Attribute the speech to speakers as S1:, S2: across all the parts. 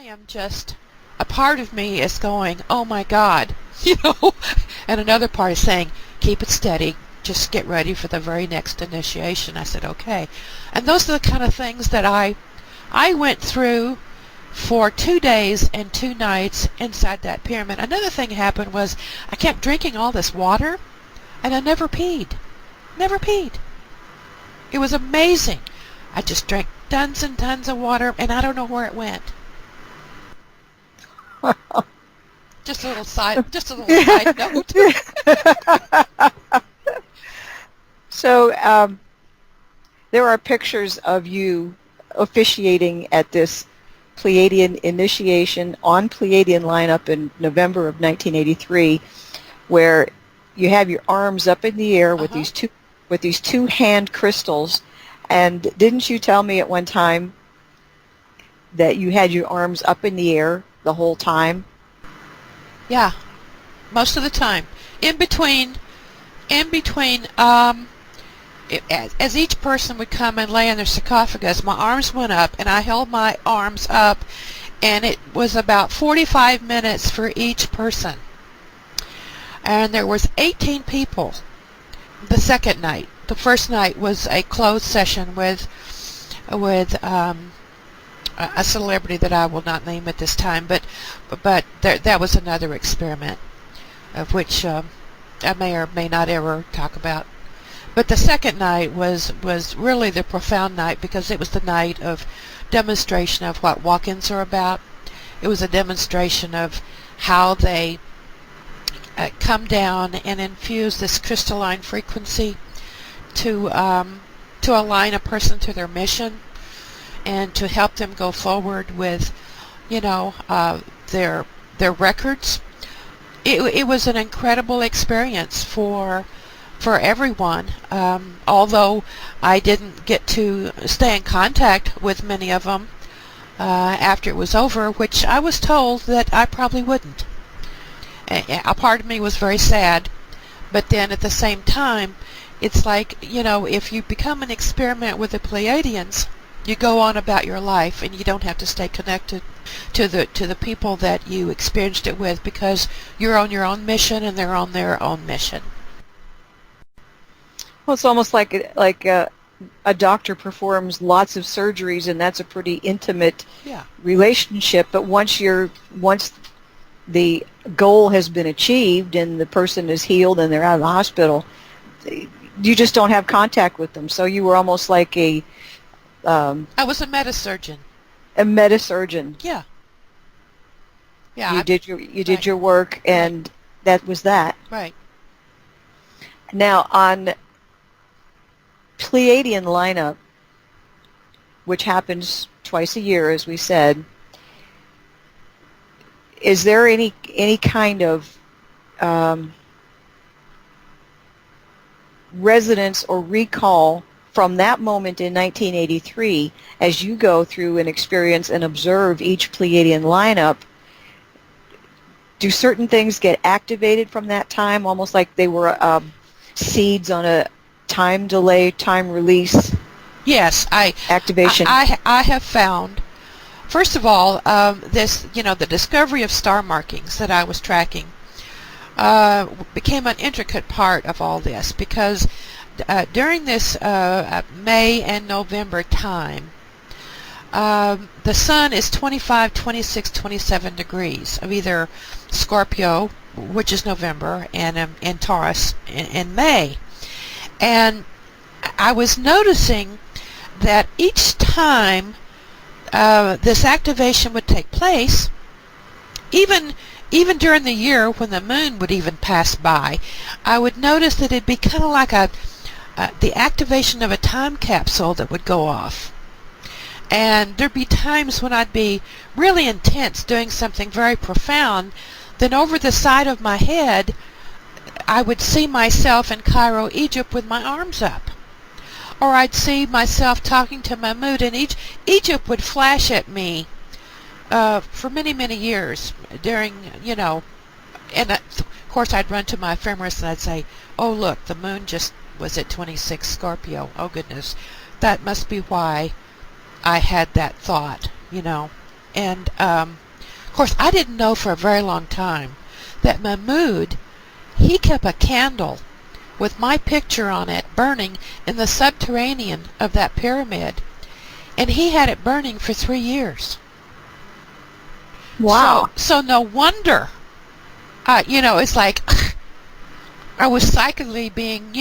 S1: am just, a part of me is going, oh my God, you know, and another part is saying, keep it steady, just get ready for the very next initiation. I said, okay. And those are the kind of things that I went through for 2 days and 2 nights inside that pyramid. Another thing happened was I kept drinking all this water, and I never peed. Never peed. It was amazing. I just drank tons and tons of water, and I don't know where it went. Just a little side note.
S2: So there are pictures of you officiating at this Pleiadean initiation on Pleiadean Lineup in November of 1983, where you have your arms up in the air with these two hand crystals. And didn't you tell me at one time that you had your arms up in the air the whole time?
S1: Yeah, most of the time. In between, as each person would come and lay in their sarcophagus, my arms went up, and I held my arms up, and it was about 45 minutes for each person. And there was 18 people the second night. The first night was a closed session with a celebrity that I will not name at this time, but that was another experiment of which I may or may not ever talk about. But the second night was really the profound night, because it was the night of demonstration of what walk-ins are about. It was a demonstration of how they come down and infuse this crystalline frequency to align a person to their mission and to help them go forward with, their records. It was an incredible experience for everyone, although I didn't get to stay in contact with many of them after it was over, which I was told that I probably wouldn't. A part of me was very sad, but then at the same time, it's like, if you become an experiment with the Pleiadians, you go on about your life, and you don't have to stay connected to the people that you experienced it with, because you're on your own mission and they're on their own mission.
S2: Well, it's almost like a doctor performs lots of surgeries, and that's a pretty intimate relationship. But once the goal has been achieved and the person is healed and they're out of the hospital, you just don't have contact with them. So you were almost like I
S1: was a metasurgeon.
S2: A metasurgeon.
S1: Yeah. Yeah.
S2: You did your work, and that was that.
S1: Right.
S2: Now on Pleiadean Lineup, which happens twice a year, as we said, is there any kind of resonance or recall from that moment in 1983 as you go through and experience and observe each Pleiadean Lineup? Do certain things get activated from that time, almost like they were seeds on a time delay, time release?
S1: Yes,
S2: activation.
S1: I have found, first of all, the discovery of star markings that I was tracking became an intricate part of all this, because during this May and November time, the sun is 25, 26, 27 degrees of either Scorpio, which is November, and in Taurus in May. And I was noticing that each time this activation would take place, even during the year when the moon would even pass by, I would notice that it'd be kind of like the activation of a time capsule that would go off. And there'd be times when I'd be really intense doing something very profound, then over the side of my head I would see myself in Cairo, Egypt with my arms up. Or I'd see myself talking to Mahmoud, and Egypt would flash at me for many, many years during, and of course I'd run to my ephemeris and I'd say, oh look, the moon just was at 26 Scorpio. Oh goodness, that must be why I had that thought, And of course, I didn't know for a very long time that Mahmud, he kept a candle with my picture on it burning in the subterranean of that pyramid. And he had it burning for 3 years.
S2: Wow.
S1: So no wonder, it's like I was psychically being,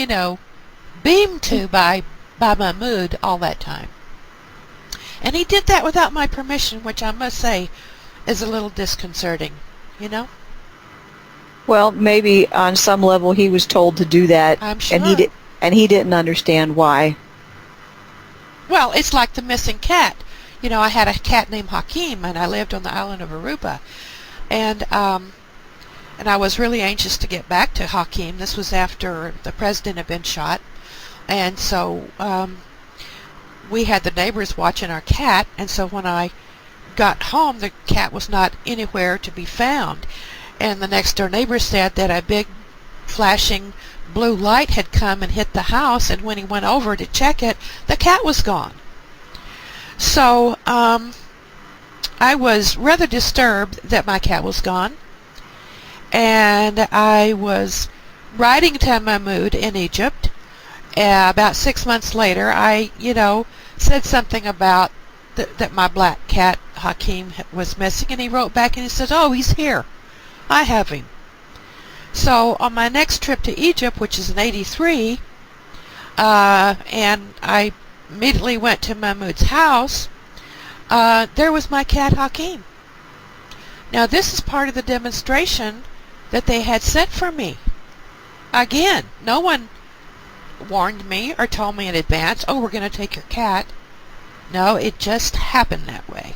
S1: beamed to by Mahmud all that time. And he did that without my permission, which I must say is a little disconcerting,
S2: Well, maybe on some level he was told to do that,
S1: I'm sure.
S2: and he didn't understand why.
S1: Well, it's like the missing cat. I had a cat named Hakeem, and I lived on the island of Aruba. And I was really anxious to get back to Hakeem. This was after the president had been shot. And so we had the neighbors watching our cat, and so when I got home, the cat was not anywhere to be found. And the next door neighbor said that a big flashing blue light had come and hit the house, and when he went over to check it, the cat was gone. So I was rather disturbed that my cat was gone, and I was writing to Mahmud in Egypt. About 6 months later, I, said something about that my black cat Hakeem was missing, and he wrote back and he said, "Oh, he's here. I have him." So on my next trip to Egypt, which is in '83, and I immediately went to Mahmud's house, there was my cat Hakeem. Now this is part of the demonstration that they had set for me. Again, no one warned me or told me in advance, "Oh, we're going to take your cat." No, it just happened that way.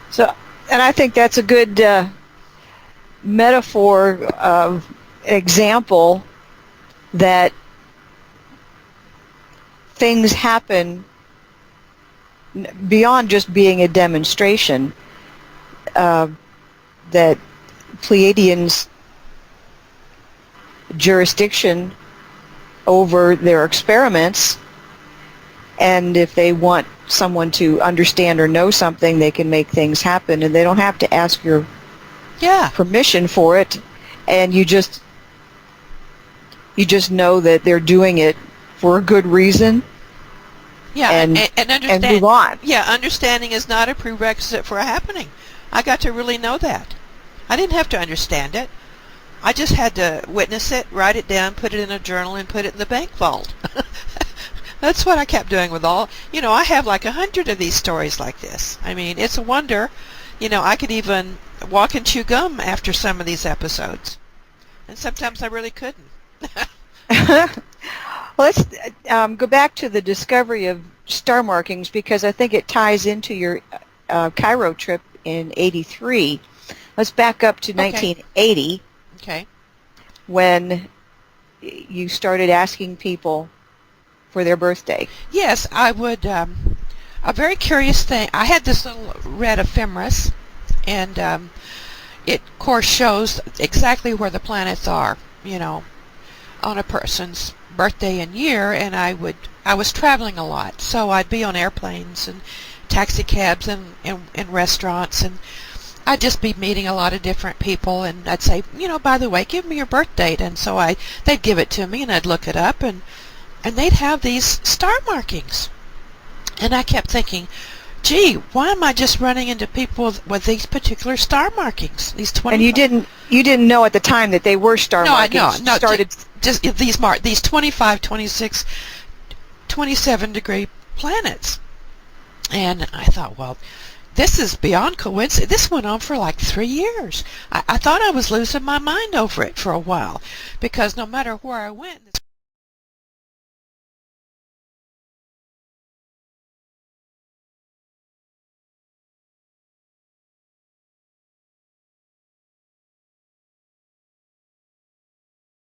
S2: So, and I think that's a good metaphor of example that things happen beyond just being a demonstration, that Pleiadians' jurisdiction over their experiments, and if they want someone to understand or know something, they can make things happen, and they don't have to ask your permission for it, and you just know that they're doing it for a good reason.
S1: Yeah,
S2: and
S1: understand,
S2: move on.
S1: Yeah, understanding is not a prerequisite for a happening. I got to really know that. I didn't have to understand it. I just had to witness it, write it down, put it in a journal, and put it in the bank vault. That's what I kept doing with all. I have like 100 of these stories like this. I mean, it's a wonder. I could even walk and chew gum after some of these episodes. And sometimes I really couldn't.
S2: Let's go back to the discovery of star markings, because I think it ties into your Cairo trip in '83. Let's back up to 1980.
S1: Okay.
S2: When you started asking people for their birthday.
S1: Yes, I would. A very curious thing. I had this little red ephemeris, and it, of course, shows exactly where the planets are, on a person's birthday and year. And I was traveling a lot, so I'd be on airplanes and taxi cabs and restaurants, and I'd just be meeting a lot of different people, and I'd say, by the way, give me your birth date. And so they'd give it to me, and I'd look it up, and they'd have these star markings. And I kept thinking, gee, why am I just running into people with these particular star markings? These 20.
S2: And you didn't know at the time that they were star markings.
S1: No, just these 25, 26, 27 degree planets. And I thought, well, this is beyond coincidence. This went on for like 3 years. I thought I was losing my mind over it for a while, because no matter where I went, this